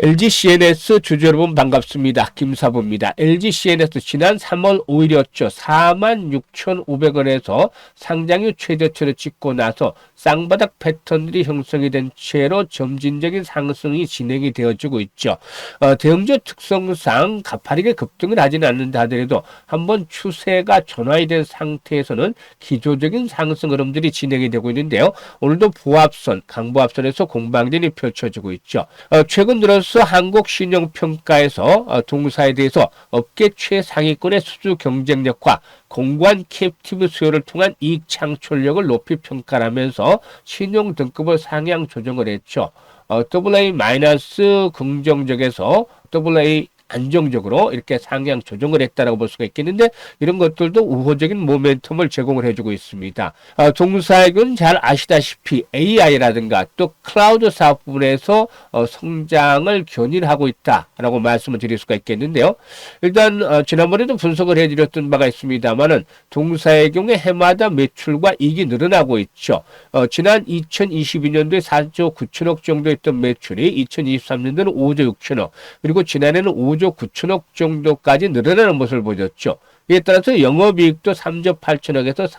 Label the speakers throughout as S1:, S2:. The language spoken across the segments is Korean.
S1: LG CNS 주주 여러분 반갑습니다. 김사부입니다. LG CNS 지난 3월 5일이었죠. 46,500원에서 상장후 최저치를 찍고 나서 쌍바닥 패턴들이 형성이 된 채로 점진적인 상승이 진행이 되어지고 있죠. 대형주 특성상 가파르게 급등을 하지는 않는다 하더라도 한번 추세가 전환이 된 상태에서는 기조적인 상승 흐름들이 진행이 되고 있는데요. 오늘도 보합선, 강보합선에서 공방전이 펼쳐지고 있죠. 최근 들어서 한국신용평가에서 동사에 대해서 업계 최상위권의 수주 경쟁력과 공고한 캡티브 수요를 통한 이익 창출력을 높이 평가하면서 신용 등급을 상향 조정을 했죠. AA- 긍정적에서 AA 안정적으로 이렇게 상향 조정을 했다라고 볼 수가 있겠는데, 이런 것들도 우호적인 모멘텀을 제공을 해주고 있습니다. 동사액은 잘 아시다시피 AI라든가 또 클라우드 사업 부분에서 성장을 견인하고 있다라고 말씀을 드릴 수가 있겠는데요. 일단 지난번에도 분석을 해드렸던 바가 있습니다만은 동사의 경우에 해마다 매출과 이익이 늘어나고 있죠. 지난 2022년도에 4조 9천억 정도 했던 매출이 2023년도는 5조 6천억, 그리고 지난해는 5조 9천억 정도까지 늘어나는 모습을 보였죠. 이에 따라서 영업이익도 3조 8천억에서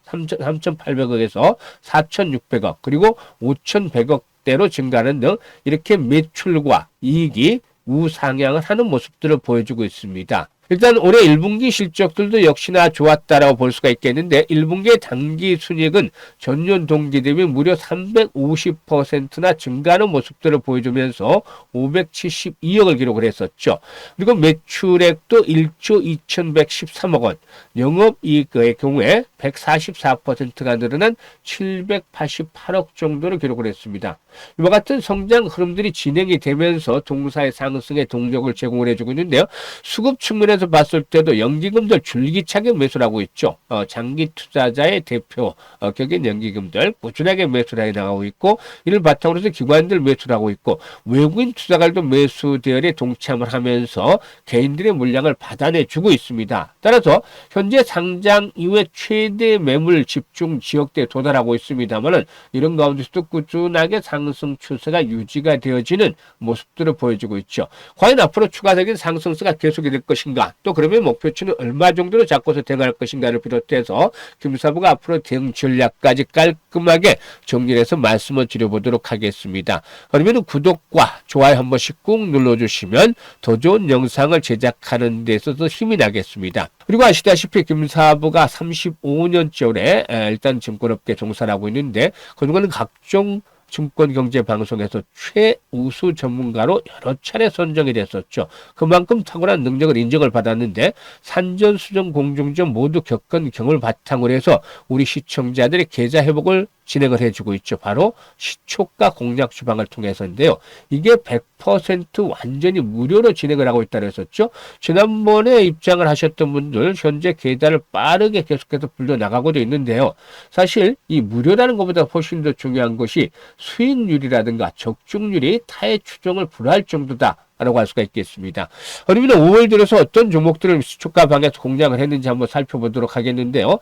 S1: 3,800억에서 4,600억, 그리고 5,100억대로 증가하는 등 이렇게 매출과 이익이 우상향을 하는 모습들을 보여주고 있습니다. 일단 올해 1분기 실적들도 역시나 좋았다라고 볼 수가 있겠는데, 1분기의 당기 순이익은 전년 동기 대비 무려 350%나 증가하는 모습들을 보여주면서 572억을 기록을 했었죠. 그리고 매출액도 1조 2113억 원, 영업이익의 경우에 144%가 늘어난 788억 정도를 기록을 했습니다. 이와 같은 성장 흐름들이 진행이 되면서 동사의 상승에 동력을 제공을 해주고 있는데요. 수급 측면에서 봤을 때도 연기금들 줄기차게 매수를 하고 있죠. 장기 투자자의 대표 격인 연기금들 꾸준하게 매수를 해 나가고 있고, 이를 바탕으로 해서 기관들 매수를 하고 있고, 외국인 투자가들도 매수 대열에 동참을 하면서 개인들의 물량을 받아내주고 있습니다. 따라서 현재 상장 이후에 최대 매물 집중 지역대에 도달하고 있습니다만은, 이런 가운데서도 꾸준하게 상승 추세가 유지가 되어지는 모습들을 보여주고 있죠. 과연 앞으로 추가적인 상승세가 계속이 될 것인가, 또 그러면 목표치는 얼마 정도로 잡고서 대응할 것인가를 비롯해서 김사부가 앞으로 대응 전략까지 깔끔하게 정리해서 말씀을 드려보도록 하겠습니다. 그러면 구독과 좋아요 한 번씩 꾹 눌러주시면 더 좋은 영상을 제작하는 데 있어서 힘이 나겠습니다. 그리고 아시다시피 김사부가 35년째 일단 증권업계 종사를 하고 있는데, 그동안은 각종 증권경제방송에서 최우수 전문가로 여러 차례 선정이 됐었죠. 그만큼 탁월한 능력을 인정을 받았는데, 산전수전 공중전 모두 겪은 경험을 바탕으로 해서 우리 시청자들의 계좌 회복을 진행을 해주고 있죠. 바로 시초가 공략 주방을 통해서인데요. 이게 100% 완전히 무료로 진행을 하고 있다고 했었죠. 지난번에 입장을 하셨던 분들 현재 계좌를 빠르게 계속해서 불려나가고도 있는데요. 사실 이 무료라는 것보다 훨씬 더 중요한 것이 수익률이라든가 적중률이 타의 추정을 불허할 정도다 라고 할 수가 있겠습니다. 그러면 5월 들어서 어떤 종목들을 시초가 방에서 공략을 했는지 한번 살펴보도록 하겠는데요.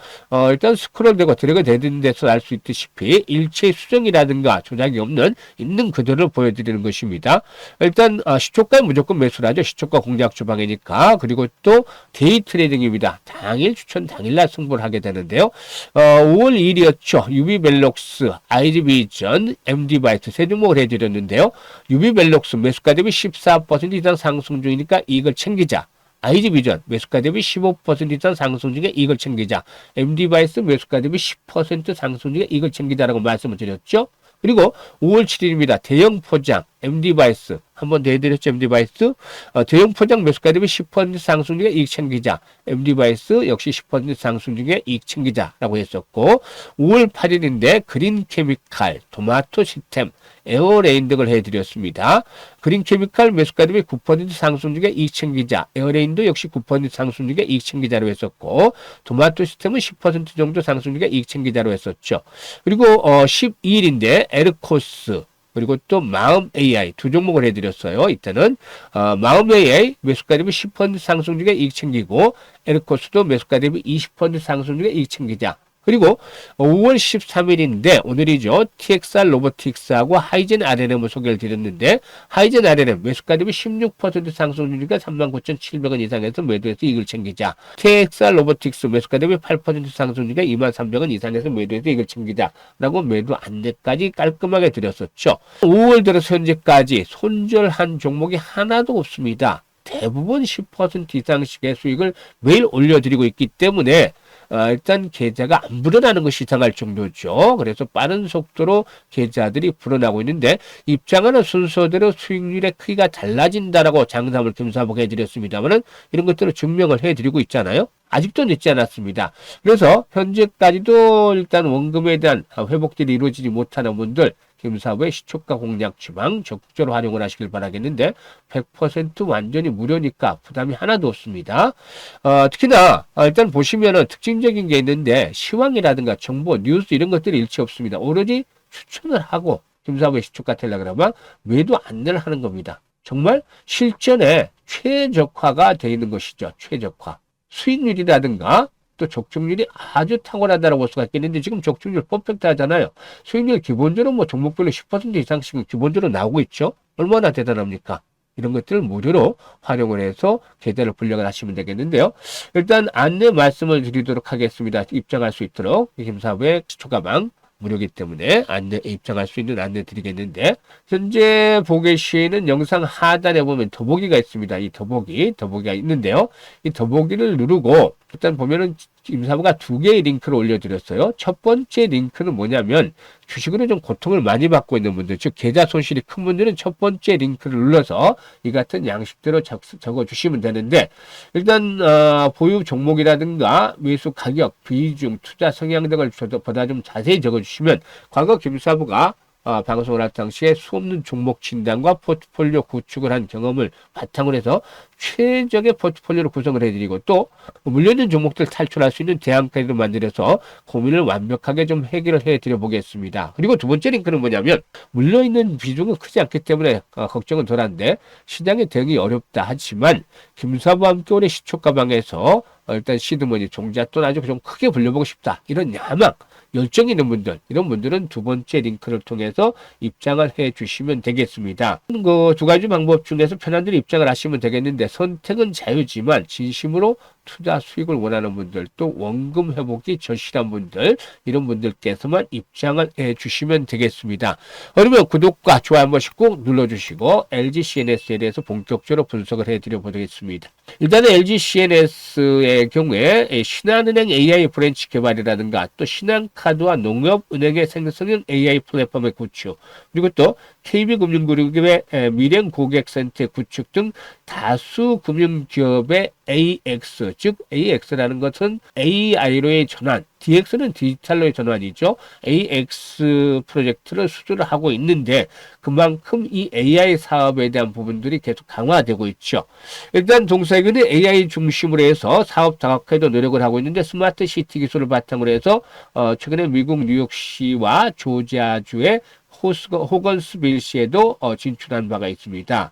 S1: 일단 스크롤되고 드래그 되는 데서 알 수 있듯이 일체 수정이라든가 조작이 없는 있는 그대로 보여드리는 것입니다. 일단 시초가에 무조건 매수를 하죠. 시초가 공략 주방이니까. 그리고 또 데이 트레이딩입니다. 당일 추천 당일날 승부를 하게 되는데요. 5월 2일이었죠. 유비벨록스, IG비전, MD바이트 세 종목을 해드렸는데요. 유비벨록스 매수가 대비 14% 이상 상승 중이니까 이익을 챙기자. IG비전 매수가 대비 15% 이상 상승 중에 이익을 챙기자. MD바이스 매수가 대비 10% 상승 중에 이익을 챙기자라고 말씀을 드렸죠. 그리고 5월 7일입니다. 대형 포장 MD바이스 한번 더 해드렸죠. MD바이스 대형 포장 매수가 대비 10% 상승 중에 이익 챙기자. MD바이스 역시 10% 상승 중에 이익 챙기자라고 했었고, 5월 8일인데 그린케미칼, 토마토 시스템, 에어레인 등을 해드렸습니다. 그린케미칼 매수가 대비 9% 상승 중에 이익 챙기자. 에어레인도 역시 9% 상승 중에 이익 챙기자로 했었고, 토마토 시스템은 10% 정도 상승 중에 이익 챙기자로 했었죠. 그리고 12일인데 에르코스, 그리고 또 마음 AI 두 종목을 해드렸어요. 이때는 마음 AI 매수가 대비 10% 상승 중에 이익 챙기고, 에르코스도 매수가 대비 20% 상승 중에 이익 챙기자. 그리고 5월 13일인데 오늘이죠. TXR 로보틱스하고 하이젠 RNM을 소개를 드렸는데 하이젠 RNM 매수가 대비 16% 상승률이니까 39,700원 이상에서 매도해서 이익을 챙기자. TXR 로보틱스 매수가 대비 8% 상승률이니까 23,300원 이상에서 매도해서 이익을 챙기자. 라고 매도 안내까지 깔끔하게 드렸었죠. 5월 들어서 현재까지 손절한 종목이 하나도 없습니다. 대부분 10% 이상씩의 수익을 매일 올려드리고 있기 때문에 일단 계좌가 안 불어나는 것이 이상할 정도죠. 그래서 빠른 속도로 계좌들이 불어나고 있는데 입장하는 순서대로 수익률의 크기가 달라진다라고 장담을 김사복 해드렸습니다만은 이런 것들을 증명을 해드리고 있잖아요. 아직도 늦지 않았습니다. 그래서 현재까지도 일단 원금에 대한 회복들이 이루어지지 못하는 분들 김사부의 시초가 공략 주방 적극적으로 활용을 하시길 바라겠는데 100% 완전히 무료니까 부담이 하나도 없습니다. 특히나 일단 보시면은 특징적인 게 있는데 시황이라든가 정보, 뉴스 이런 것들이 일치 없습니다. 오로지 추천을 하고 김사부의 시초가 텔레그램은 매도 안내를 하는 겁니다. 정말 실전에 최적화가 되어 있는 것이죠. 최적화. 수익률이라든가 또 적중률이 아주 탁월하다고 볼 수가 있겠는데 지금 적중률 퍼펙트 하잖아요. 수익률 기본적으로 뭐 종목별로 10% 이상씩 기본적으로 나오고 있죠. 얼마나 대단합니까? 이런 것들을 무료로 활용을 해서 계좌를 분량을 하시면 되겠는데요. 일단 안내 말씀을 드리도록 하겠습니다. 입장할 수 있도록 김사부의 시초가방 무료이기 때문에 안내 입장할 수 있는 안내 드리겠는데 현재 보고 계시는 영상 하단에 보면 더보기가 있습니다. 이 더보기가 있는데요. 이 더보기를 누르고 일단 보면은 임사부가 두 개의 링크를 올려드렸어요. 첫 번째 링크는 뭐냐면 주식으로 좀 고통을 많이 받고 있는 분들, 즉 계좌 손실이 큰 분들은 첫 번째 링크를 눌러서 이 같은 양식대로 적어주시면 되는데 일단 보유 종목이라든가 매수 가격, 비중, 투자 성향 등을 보다 좀 자세히 적어주시면 과거 김사부가 방송을 할 당시에 수없는 종목 진단과 포트폴리오 구축을 한 경험을 바탕으로 해서 최적의 포트폴리오를 구성을 해드리고 또 물려있는 종목들 탈출할 수 있는 대안까지도 만들어서 고민을 완벽하게 좀 해결을 해드려 보겠습니다. 그리고 두 번째 링크는 뭐냐면 물려있는 비중은 크지 않기 때문에 걱정은 덜한데 시장에 대응이 어렵다 하지만 김사부와 함께 올해 시초가방에서 일단 시드머니 종잣돈 아주 좀 크게 불려보고 싶다 이런 야망 열정 있는 분들, 이런 분들은 두 번째 링크를 통해서 입장을 해 주시면 되겠습니다. 그 두 가지 방법 중에서 편한 대로 입장을 하시면 되겠는데 선택은 자유지만 진심으로 투자 수익을 원하는 분들, 또 원금 회복이 절실한 분들, 이런 분들께서만 입장을 해 주시면 되겠습니다. 그러면 구독과 좋아요 한 번씩 꼭 눌러주시고 LG CNS에 대해서 본격적으로 분석을 해드려 보겠습니다. 일단은 LG CNS의 경우에 신한은행 AI 브랜치 개발이라든가 또 신한카드와 농협은행의 생성형 AI 플랫폼의 구축, 그리고 또 KB금융그룹의 미래 고객센터 구축 등 다수 금융기업의 AX, 즉 AX라는 것은 AI로의 전환, DX는 디지털로의 전환이죠. AX 프로젝트를 수주를 하고 있는데 그만큼 이 AI 사업에 대한 부분들이 계속 강화되고 있죠. 일단 동사에는 AI 중심으로 해서 사업 다각화에도 노력을 하고 있는데 스마트 시티 기술을 바탕으로 해서 최근에 미국 뉴욕시와 조지아주의 호건스빌시에도 진출한 바가 있습니다.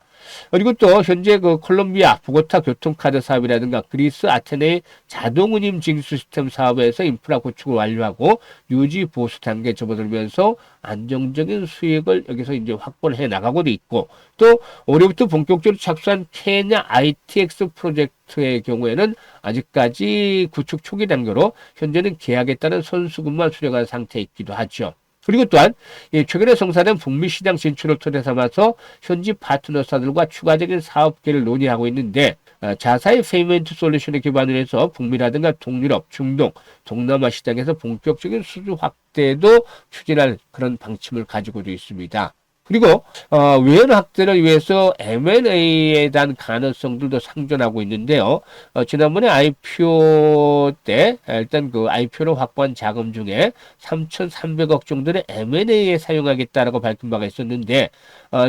S1: 그리고 또 현재 그 콜롬비아 보고타 교통카드 사업이라든가 그리스 아테네의 자동운임 징수 시스템 사업에서 인프라 구축을 완료하고 유지 보수 단계에 접어들면서 안정적인 수익을 여기서 이제 확보를 해 나가고도 있고 또 올해부터 본격적으로 착수한 케냐 ITX 프로젝트의 경우에는 아직까지 구축 초기 단계로 현재는 계약에 따른 선수금만 수령한 상태에 있기도 하죠. 그리고 또한 최근에 성사된 북미 시장 진출을 토대 삼아서 현지 파트너사들과 추가적인 사업 계획을 논의하고 있는데 자사의 페이먼트 솔루션에 기반을 해서 북미라든가 동유럽, 중동, 동남아 시장에서 본격적인 수주 확대도 추진할 그런 방침을 가지고도 있습니다. 그리고 외연 확대를 위해서 M&A에 대한 가능성들도 상존하고 있는데요. 지난번에 IPO 때 일단 그 IPO로 확보한 자금 중에 3,300억 정도를 M&A에 사용하겠다라고 밝힌 바가 있었는데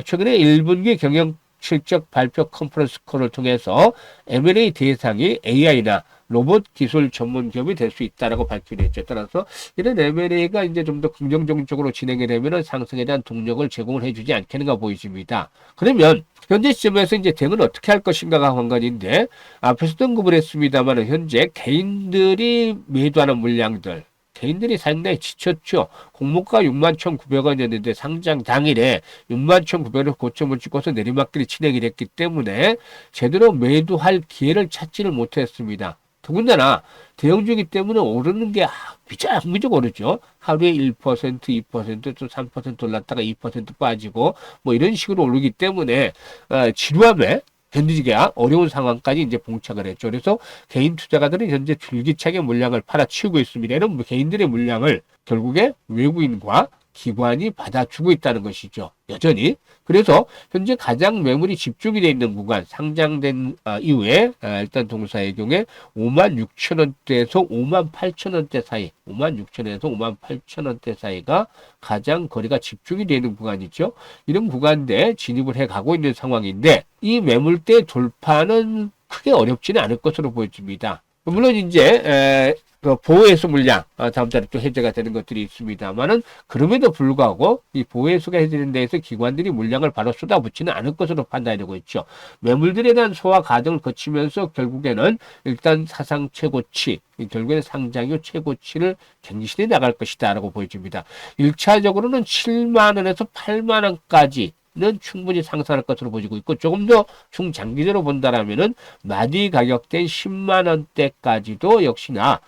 S1: 최근에 1분기 경영 실적 발표 컨퍼런스 콜을 통해서 M&A 대상이 AI나 로봇 기술 전문 기업이 될 수 있다라고 밝히게 했죠. 따라서 이런 M&A가 이제 좀 더 긍정적으로 진행이 되면은 상승에 대한 동력을 제공을 해주지 않겠는가 보이십니다. 그러면 현재 시점에서 이제 대응은 어떻게 할 것인가가 관건인데 앞에서도 언급을 했습니다만 현재 개인들이 매도하는 물량들 개인들이 상당히 지쳤죠. 공모가 61,900원이었는데 상장 당일에 61,900원 고점을 찍고서 내리막길이 진행이 됐기 때문에 제대로 매도할 기회를 찾지를 못했습니다. 더군다나 대형주이기 때문에 오르는 게 비자비자 오르죠. 하루에 1%, 2%, 또 3% 올랐다가 2% 빠지고 뭐 이런 식으로 오르기 때문에 지루함에 견디기가 어려운 상황까지 이제 봉착을 했죠. 그래서 개인 투자가들은 현재 줄기차게 물량을 팔아치우고 있습니다. 이런 개인들의 물량을 결국에 외국인과 기관이 받아주고 있다는 것이죠. 여전히. 그래서 현재 가장 매물이 집중이 되어 있는 구간, 상장된 이후에 일단 동사의 경우에 56,000원대에서 58,000원대 사이, 56,000원에서 58,000원대 사이가 가장 거래가 집중이 되어 있는 구간이죠. 이런 구간대 진입을 해가고 있는 상황인데 이 매물대 돌파는 크게 어렵지는 않을 것으로 보여집니다. 물론 이제 보호해수 물량 다음 달에 또 해제가 되는 것들이 있습니다만은 그럼에도 불구하고 이 보호해수가 해제된 데에서 기관들이 물량을 바로 쏟아붓지는 않을 것으로 판단이 되고 있죠. 매물들에 대한 소화 과정을 거치면서 결국에는 일단 사상 최고치, 결국에는 상장료 최고치를 갱신해 나갈 것이다 라고 보여집니다. 1차적으로는 7만원에서 8만원까지 는 충분히 상승할 것으로 보이고 있고 조금 더 중장기적으로 본다라면은 마디 가격대인 10만 원대까지도 역시나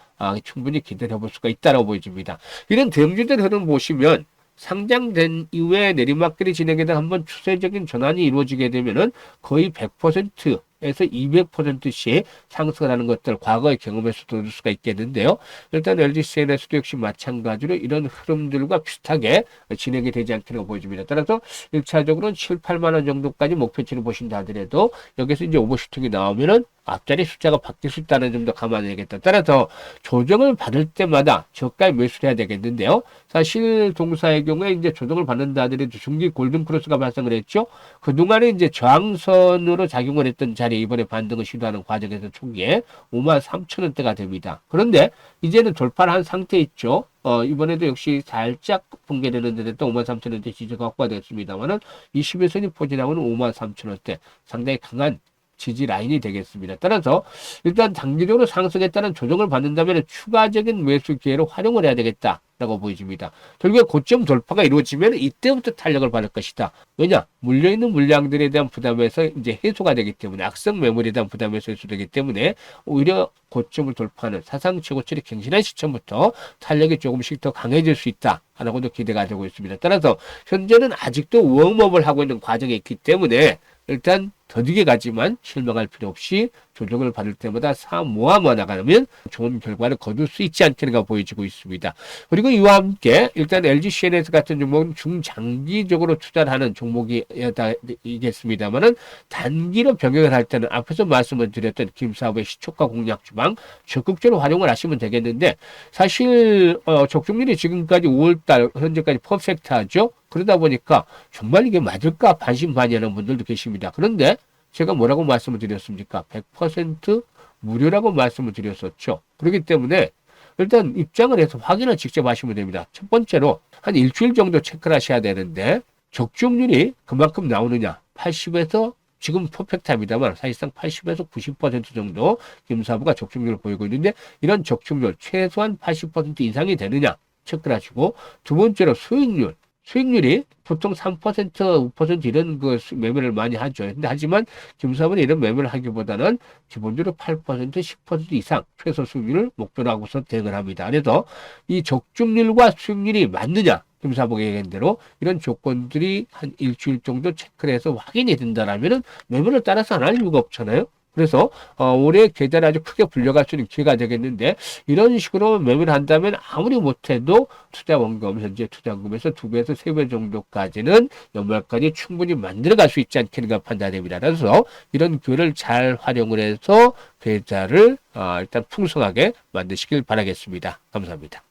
S1: 충분히 기대를 해볼 수가 있다고 보여집니다. 이런 대형주들 흐름 보시면 상장된 이후에 내리막길이 진행되다 한번 추세적인 전환이 이루어지게 되면은 거의 100%에서 200%씩 상승을 하는 것들 과거의 경험에서도 볼 수가 있겠는데요. 일단 LG CNS도 역시 마찬가지로 이런 흐름들과 비슷하게 진행이 되지 않기로 보여집니다. 따라서 1차적으로는 7, 8만 원 정도까지 목표치를 보신다 하더라도 여기서 이제 오버슈팅이 나오면은 앞자리 숫자가 바뀔 수 있다는 점도 감안해야겠다. 따라서 조정을 받을 때마다 저가에 매수를 해야 되겠는데요. 사실 동사의 경우에 이제 조정을 받는다 하더라도 중기 골든 크로스가 발생을 했죠. 그동안에 이제 저항선으로 작용을 했던 자리에 이번에 반등을 시도하는 과정에서 총기에 53,000원대가 됩니다. 그런데 이제는 돌파를 한 상태 있죠. 이번에도 역시 살짝 붕괴되는데 또 53,000원대 지지가 확보가 됐습니다만은 21선이 포진하고는 53,000원대 상당히 강한 지지 라인이 되겠습니다. 따라서 일단 단기적으로 상승했다는 조정을 받는다면 추가적인 매수 기회로 활용을 해야 되겠다라고 보여집니다. 결국에 고점 돌파가 이루어지면 이때부터 탄력을 받을 것이다. 왜냐? 물려있는 물량들에 대한 부담에서 이제 해소가 되기 때문에 악성 매물에 대한 부담에서 해소되기 때문에 오히려 고점을 돌파하는 사상 최고치를 갱신한 시점부터 탄력이 조금씩 더 강해질 수 있다. 라고도 기대가 되고 있습니다. 따라서 현재는 아직도 웜업을 하고 있는 과정에 있기 때문에 일단 더디게 가지만 실망할 필요 없이 조정을 받을 때마다 모아 나가면 좋은 결과를 거둘 수 있지 않겠는가 보여지고 있습니다. 그리고 이와 함께 일단 LG CNS 같은 종목은 중장기적으로 투자를 하는 종목이겠습니다만은 단기로 병행을 할 때는 앞에서 말씀을 드렸던 김사부의 시초가 공략 주방 적극적으로 활용을 하시면 되겠는데 사실 적중률이 지금까지 5월달 현재까지 퍼펙트하죠. 그러다 보니까 정말 이게 맞을까 반신반의하는 분들도 계십니다. 그런데 제가 뭐라고 말씀을 드렸습니까? 100% 무료라고 말씀을 드렸었죠. 그렇기 때문에 일단 입장을 해서 확인을 직접 하시면 됩니다. 첫 번째로 한 일주일 정도 체크를 하셔야 되는데 적중률이 그만큼 나오느냐. 80에서 지금 퍼펙트합니다만 사실상 80에서 90% 정도 김사부가 적중률을 보이고 있는데 이런 적중률 최소한 80% 이상이 되느냐 체크를 하시고 두 번째로 수익률이 보통 3%, 5% 이런 그 매매를 많이 하죠. 근데 하지만 김사부는 이런 매매를 하기보다는 기본적으로 8%, 10% 이상 최소 수익률을 목표로 하고서 대응을 합니다. 그래서 이 적중률과 수익률이 맞느냐? 김사부가 얘기한 대로 이런 조건들이 한 일주일 정도 체크를 해서 확인이 된다라면은 매매를 따라서 안 할 이유가 없잖아요. 그래서 올해 계좌를 아주 크게 불려갈 수 있는 기회가 되겠는데 이런 식으로 매매를 한다면 아무리 못해도 투자 원금 현재 투자금에서 2배에서 3배 정도까지는 연말까지 충분히 만들어갈 수 있지 않겠는가 판단됩니다. 그래서 이런 기회를 잘 활용을 해서 계좌를 일단 풍성하게 만드시길 바라겠습니다. 감사합니다.